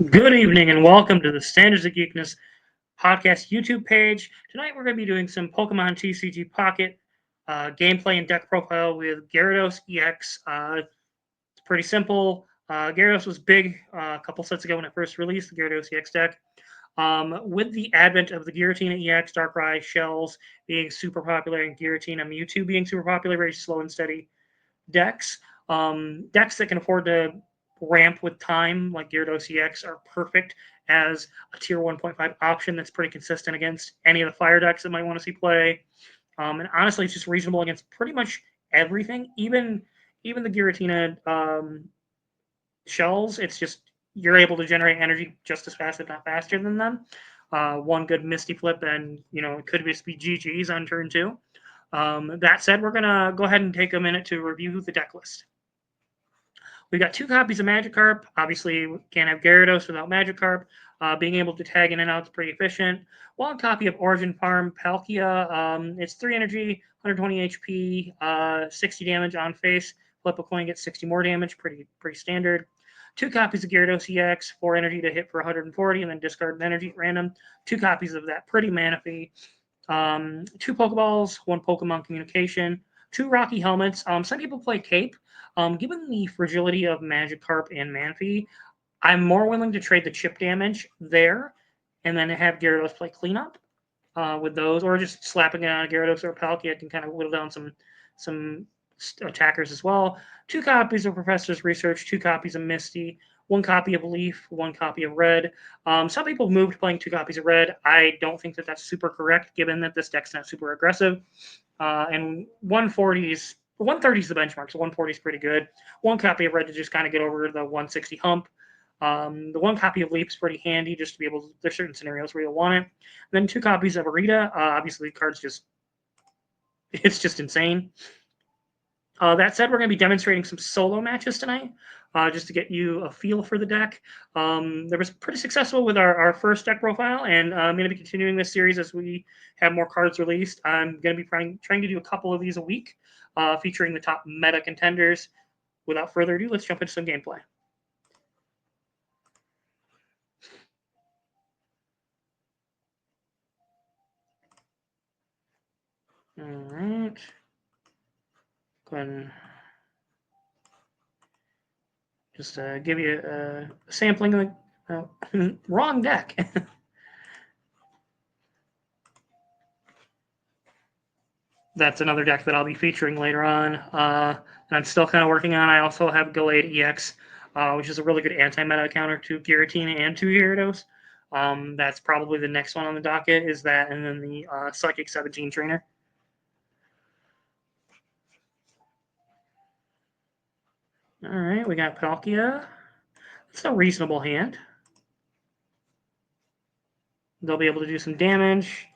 Good evening and welcome to the Standards of Geekness podcast YouTube page. Tonight we're going to be doing some Pokemon TCG Pocket gameplay and deck profile with Gyarados EX. It's pretty simple. Gyarados was big a couple sets ago when it first released, the Gyarados EX deck. With the advent of the Giratina EX, Darkrai, Shells being super popular, and Giratina Mewtwo being super popular, very slow and steady decks. Decks that can afford to ramp with time, like Gyarados EX, are perfect as a tier 1.5 option that's pretty consistent against any of the fire decks that might want to see play. And honestly, it's just reasonable against pretty much everything, even the Giratina shells. It's just you're able to generate energy just as fast, if not faster than them. One good Misty flip, and it could just be GG's on turn two. That said, we're gonna go ahead and take a minute to review the deck list. We got two copies of Magikarp. Obviously, we can't have Gyarados without Magikarp. Being able to tag in and out is pretty efficient. One copy of Origin Farm Palkia. It's 3 energy, 120 HP, 60 damage on face. Flip a coin, get 60 more damage. Pretty standard. Two copies of Gyarados EX, 4 energy to hit for 140, and then discard an energy at random. Two copies of that pretty Manaphy. Two Pokeballs, one Pokemon Communication, two Rocky Helmets. Some people play Cape. Given the fragility of Magikarp and Manaphy, I'm more willing to trade the chip damage there and then have Gyarados play cleanup with those, or just slapping it on a Gyarados or a Palkia can kind of whittle down some attackers as well. Two copies of Professor's Research, two copies of Misty, one copy of Leaf, one copy of Red. Some people moved playing two copies of Red. I don't think that that's super correct, given that this deck's not super aggressive. And 130 is the benchmark, so 140 is pretty good. One copy of Red to just kind of get over the 160 hump. The one copy of Leap is pretty handy just to be able to, there's certain scenarios where you'll want it. And then two copies of Irida. Obviously, the card's it's just insane. That said, we're going to be demonstrating some solo matches tonight, just to get you a feel for the deck. There was pretty successful with our first deck profile, and I'm going to be continuing this series as we have more cards released. I'm going to be trying to do a couple of these a week, featuring the top meta contenders. Without further ado, let's jump into some gameplay. All right. Go ahead and just give you a sampling of the wrong deck. That's another deck that I'll be featuring later on. And I'm still kind of working on. I also have Gallade EX, which is a really good anti-meta counter to Giratina and to Gyarados. That's probably the next one on the docket, is that, and then the Psychic 17 trainer. All right, we got Palkia. It's a reasonable hand. They'll be able to do some damage.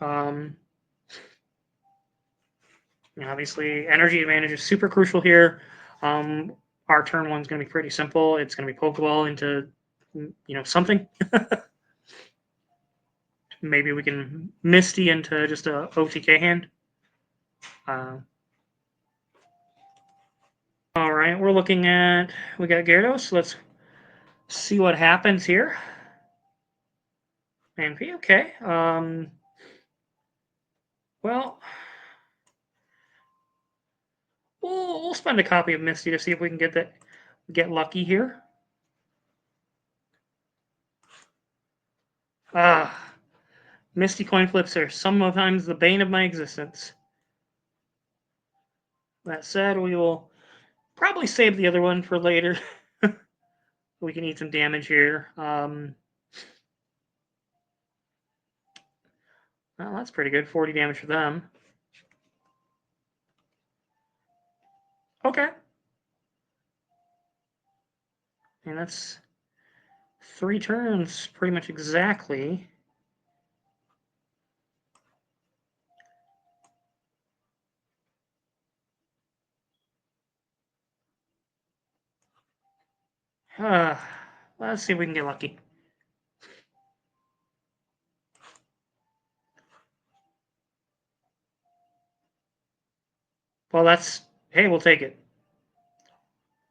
Obviously, energy advantage is super crucial here. Our turn one's going to be pretty simple. It's going to be Pokeball into, something. Maybe we can Misty into just a OTK hand. All right, we got Gyarados. Let's see what happens here. Manaphy, okay. Well, we'll spend a copy of Misty to see if we can get lucky here. Misty coin flips are sometimes the bane of my existence. That said, we will probably save the other one for later. We can eat some damage here. Well, that's pretty good. 40 damage for them. Okay. And that's 3 turns, pretty much exactly. Let's see if we can get lucky. Well, hey, we'll take it.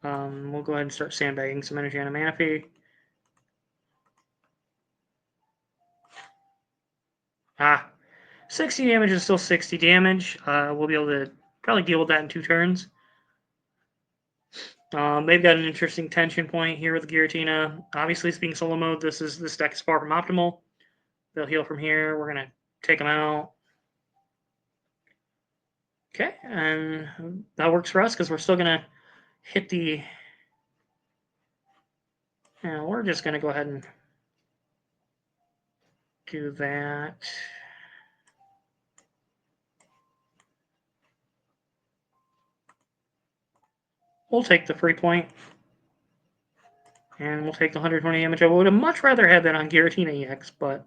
We'll go ahead and start sandbagging some energy on a Manaphy. Ah, 60 damage is still 60 damage. We'll be able to probably deal with that in 2 turns. They've got an interesting tension point here with Giratina. Obviously, it's being solo mode. This deck is far from optimal. They'll heal from here. We're gonna take them out. Okay, and that works for us because we're still gonna hit the. We're just gonna go ahead and do that. We'll take the free point. And we'll take the 120 damage. I would have much rather had that on Giratina EX, but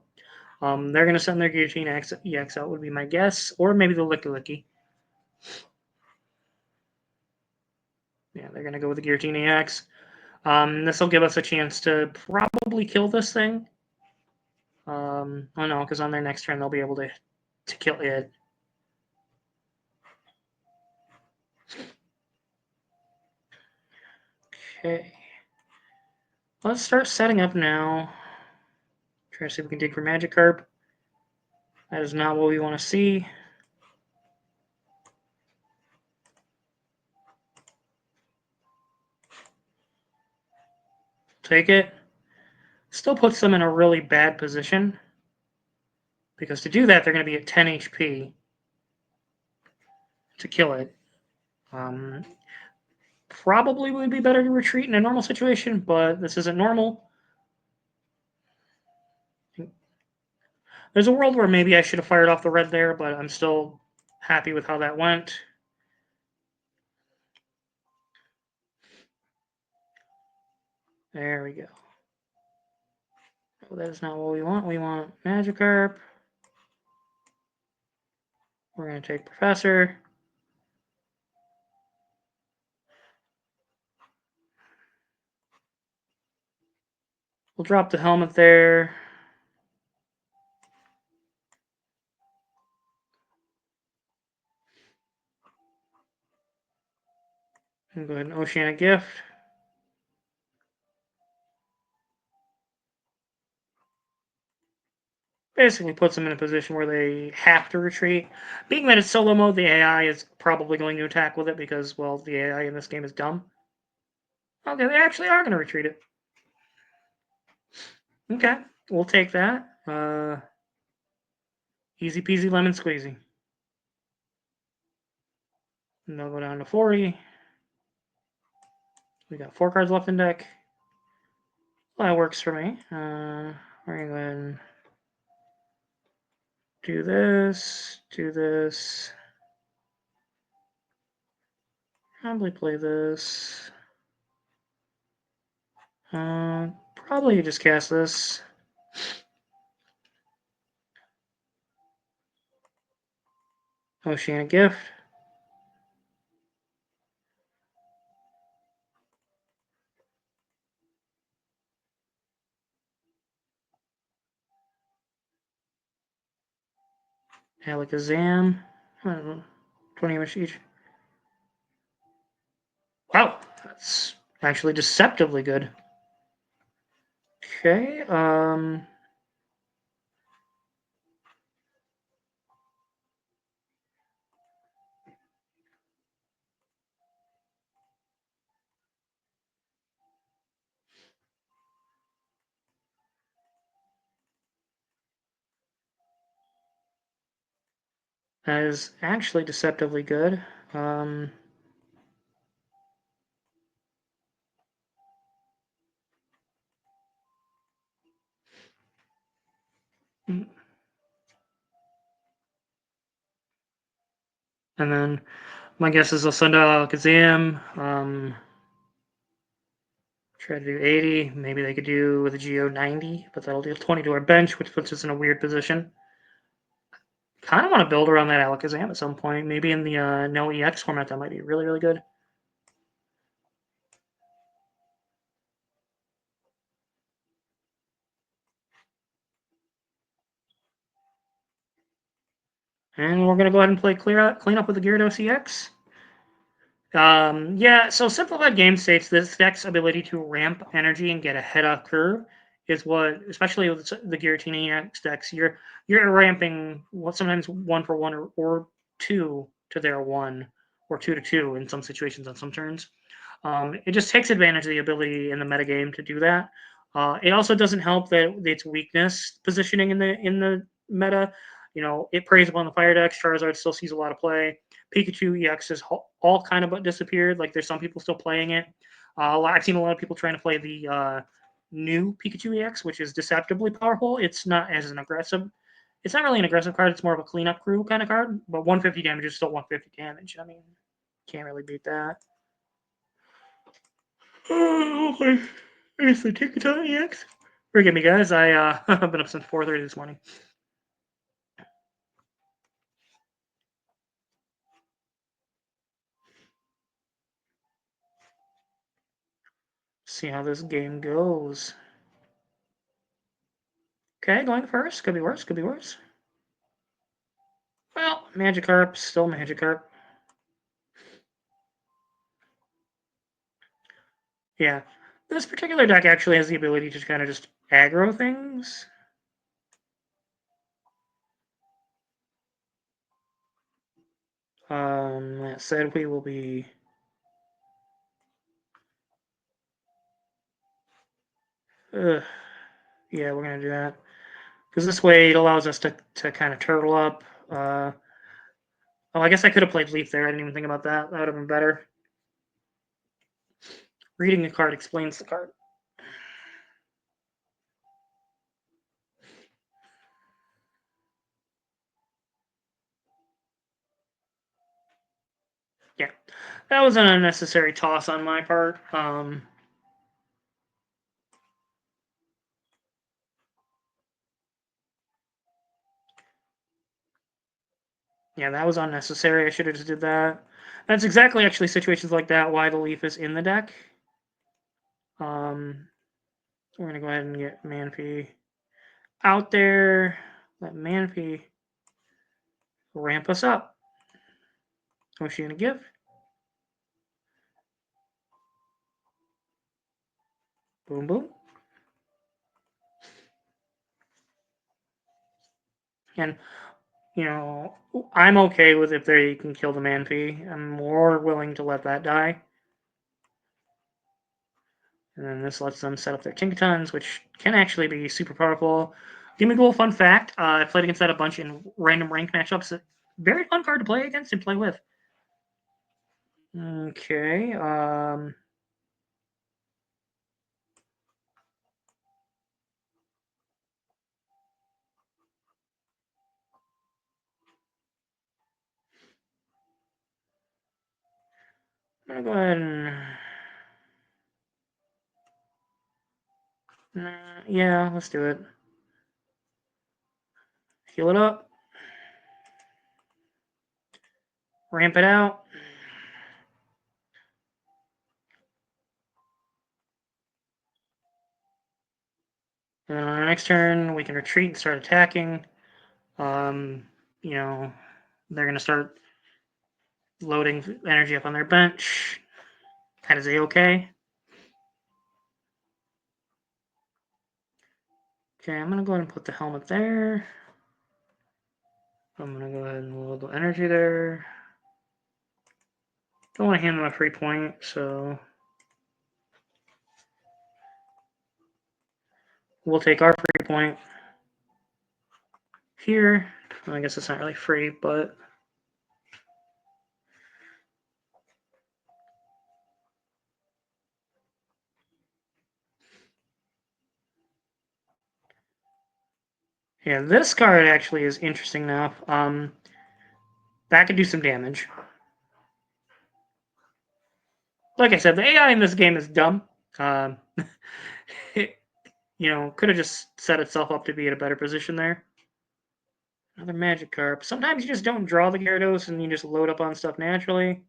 they're going to send their Giratina EX out, would be my guess. Or maybe the Licky Licky. Yeah, they're going to go with the Giratina EX. This will give us a chance to probably kill this thing. Oh no, because on their next turn they'll be able to kill it. Okay. Let's start setting up now. Try to see if we can dig for Magikarp. That is not what we want to see. Take it. Still puts them in a really bad position. Because to do that, they're going to be at 10 HP to kill it. Probably would be better to retreat in a normal situation, but this isn't normal. There's a world where maybe I should have fired off the red there, but I'm still happy with how that went. There we go. Oh, that is not what we want. We want Magikarp. We're going to take Professor. We'll drop the helmet there. And go ahead and Oceanic Gift. Basically puts them in a position where they have to retreat. Being that it's solo mode, the AI is probably going to attack with it because, well, the AI in this game is dumb. Okay, they actually are going to retreat it. Okay, we'll take that. Easy peasy lemon squeezy. And they'll go down to 40. We got 4 cards left in deck. Well, that works for me. We're going to go ahead and do this. Probably play this. Probably just cast this. Oceanic Gift. Alakazam. 20 damage each. Wow, that's actually deceptively good. Okay, that is actually deceptively good. And then my guess is they'll send out Alakazam. Try to do 80. Maybe they could do with a Geo 90, but that'll deal 20 to our bench, which puts us in a weird position. Kind of want to build around that Alakazam at some point. Maybe in the no EX format, that might be really, really good. And we're going to go ahead and play clean up with the Gyarados EX. Yeah, so simplified game states this deck's ability to ramp energy and get ahead of curve is what, especially with the Giratina EX decks, you're ramping sometimes 1-for-1 or 2 to their 1 or 2 to 2 in some situations on some turns. It just takes advantage of the ability in the metagame to do that. It also doesn't help that its weakness positioning in the meta. It preys upon the fire decks. Charizard still sees a lot of play. Pikachu EX has all kind of but disappeared. Like there's some people still playing it. I've seen a lot of people trying to play the new Pikachu EX, which is deceptively powerful. It's not as an aggressive. It's not really an aggressive card. It's more of a cleanup crew kind of card. But 150 damage is still 150 damage. I mean, can't really beat that. Oh, okay. It's the TikTok EX. Forgive me, guys. I've been up since 4:30 this morning. See how this game goes. Okay, going first. Could be worse. Could be worse. Well, Magikarp, still Magikarp. Yeah. This particular deck actually has the ability to kind of just aggro things. That said, we will be... Yeah, we're going to do that. Because this way it allows us to kind of turtle up. Oh, I guess I could have played Leaf there. I didn't even think about that. That would have been better. Reading the card explains the card. Yeah, that was an unnecessary toss on my part. Yeah, that was unnecessary. I should have just did that. That's exactly actually situations like that why the Leaf is in the deck. We're gonna go ahead and get Manaphy out there. Let Manaphy ramp us up. What's she gonna give? Boom, boom. And I'm okay with if they can kill the Manaphy. I'm more willing to let that die. And then this lets them set up their Tinkatons, which can actually be super powerful. Give me a cool fun fact. I played against that a bunch in random ranked matchups. Very fun card to play against and play with. Okay. I'm going to go ahead and... yeah, let's do it. Heal it up. Ramp it out. And then on our next turn, we can retreat and start attacking. They're going to start loading energy up on their bench. That is A-okay. Okay, I'm going to go ahead and put the helmet there. I'm going to go ahead and load the energy there. Don't want to hand them a free point, so we'll take our free point here. Well, I guess it's not really free, but yeah, this card actually is interesting enough. That could do some damage. Like I said, the AI in this game is dumb. It, could have just set itself up to be in a better position there. Another Magikarp. Sometimes you just don't draw the Gyarados and you just load up on stuff naturally.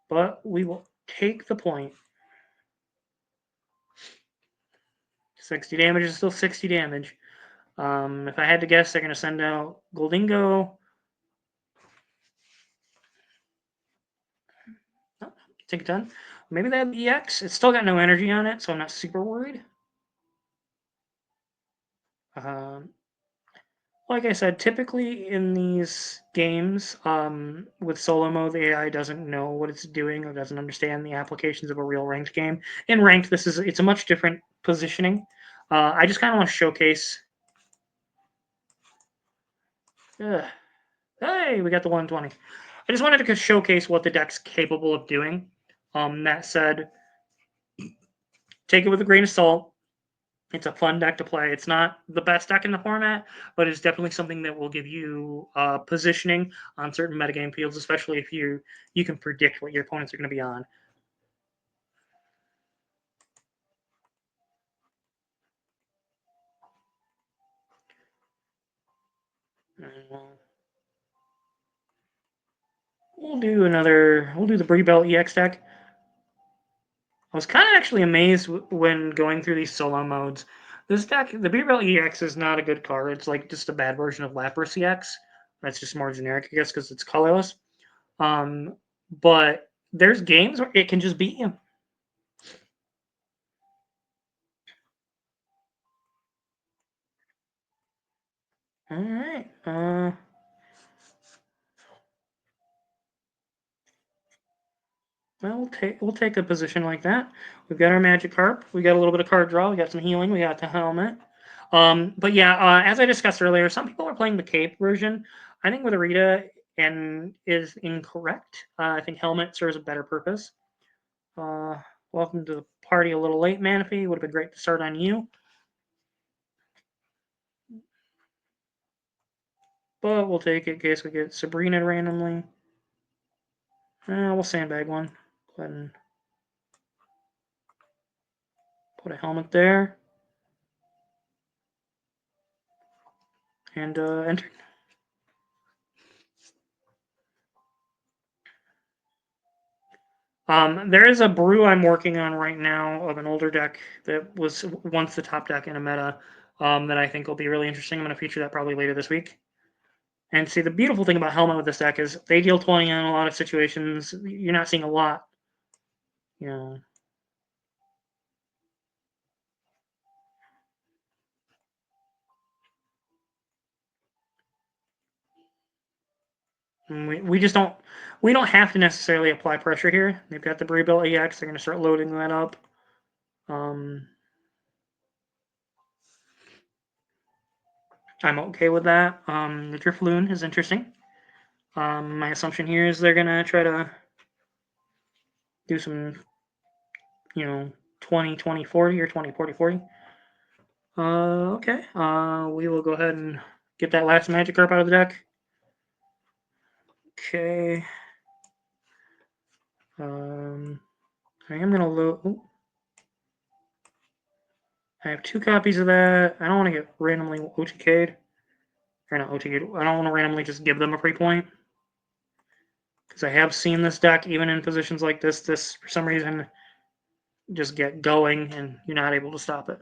But we will take the point. 60 damage is still 60 damage. If I had to guess, they're going to send out Goldingo. Oh, take it done. Maybe they have EX. It's still got no energy on it, so I'm not super worried. Like I said, typically in these games, with solo mode, the AI doesn't know what it's doing or doesn't understand the applications of a real ranked game. In ranked, it's a much different positioning. I just kind of want to showcase. Ugh. Hey, we got the 120. I just wanted to showcase what the deck's capable of doing. That said, take it with a grain of salt. It's a fun deck to play. It's not the best deck in the format, but it's definitely something that will give you positioning on certain metagame fields, especially if you can predict what your opponents are going to be on. We'll do another. We'll do the Bree Bell EX deck. I was kind of actually amazed when going through these solo modes. This deck, the Bree Bell EX, is not a good card. It's like just a bad version of Lapras EX. That's just more generic, I guess, because it's colorless. But there's games where it can just beat you. All right. Well, we'll take a position like that. We've got our Magikarp. We got a little bit of card draw. We got some healing. We got the helmet. But yeah, as I discussed earlier, some people are playing the cape version. I think with Irida and is incorrect. I think helmet serves a better purpose. Welcome to the party a little late, Manaphy. Would have been great to start on you. But we'll take it in case we get Sabrina randomly. We'll sandbag one. Go ahead and put a helmet there. And enter. There is a brew I'm working on right now of an older deck that was once the top deck in a meta that I think will be really interesting. I'm going to feature that probably later this week. And see, the beautiful thing about Helmet with this deck is they deal 20 in a lot of situations. You're not seeing a lot, you know. We just don't have to necessarily apply pressure here. They've got the Breebill EX. They're going to start loading that up. I'm okay with that. The Drifloon is interesting. My assumption here is they're going to try to do some, 20, 20, 40 or 20, 40, 40. Okay. We will go ahead and get that last Magikarp out of the deck. Okay. I am going to load. I have 2 copies of that. I don't want to get randomly OTK'd. Or not OTK'd. I don't want to randomly just give them a free point. Because I have seen this deck, even in positions like this, for some reason, just get going and you're not able to stop it.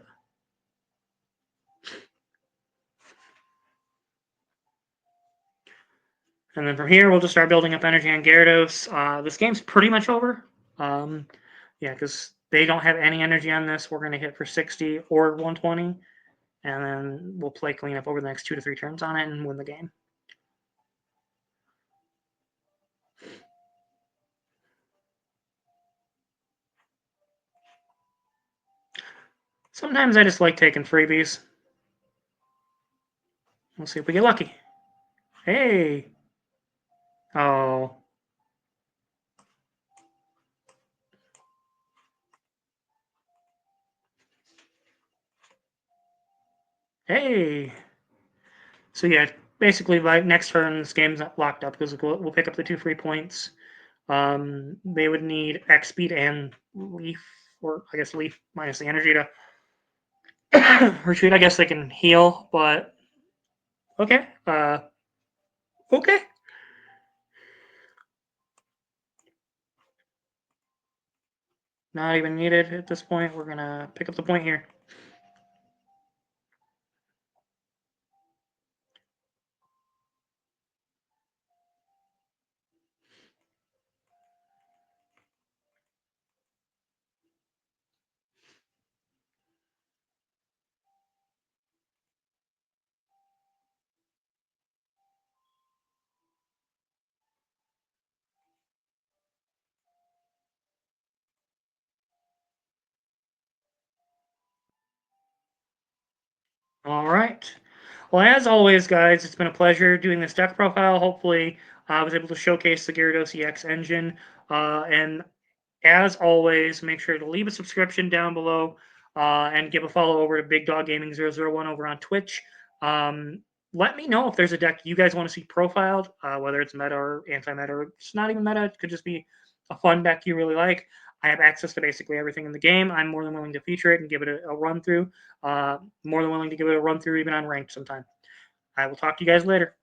And then from here, we'll just start building up energy on Gyarados. This game's pretty much over. Yeah, because they don't have any energy on this. We're going to hit for 60 or 120. And then we'll play cleanup over the next 2 to 3 turns on it and win the game. Sometimes I just like taking freebies. We'll see if we get lucky. Hey! Oh. Hey! So yeah, basically by next turn, this game's not locked up because we'll pick up the 2 free points. They would need X speed and Leaf, or I guess Leaf minus the energy to retreat. I guess they can heal, but okay. Okay. Not even needed at this point. We're gonna pick up the point here. All right. Well, as always, guys, it's been a pleasure doing this deck profile. Hopefully, I was able to showcase the Gyarados EX engine. And as always, make sure to leave a subscription down below and give a follow over to Big Dog Gaming 001 over on Twitch. Let me know if there's a deck you guys want to see profiled, whether it's meta or anti-meta, or it's not even meta. It could just be a fun deck you really like. I have access to basically everything in the game. I'm more than willing to feature it and give it a run through. More than willing to give it a run through even on ranked sometime. I will talk to you guys later.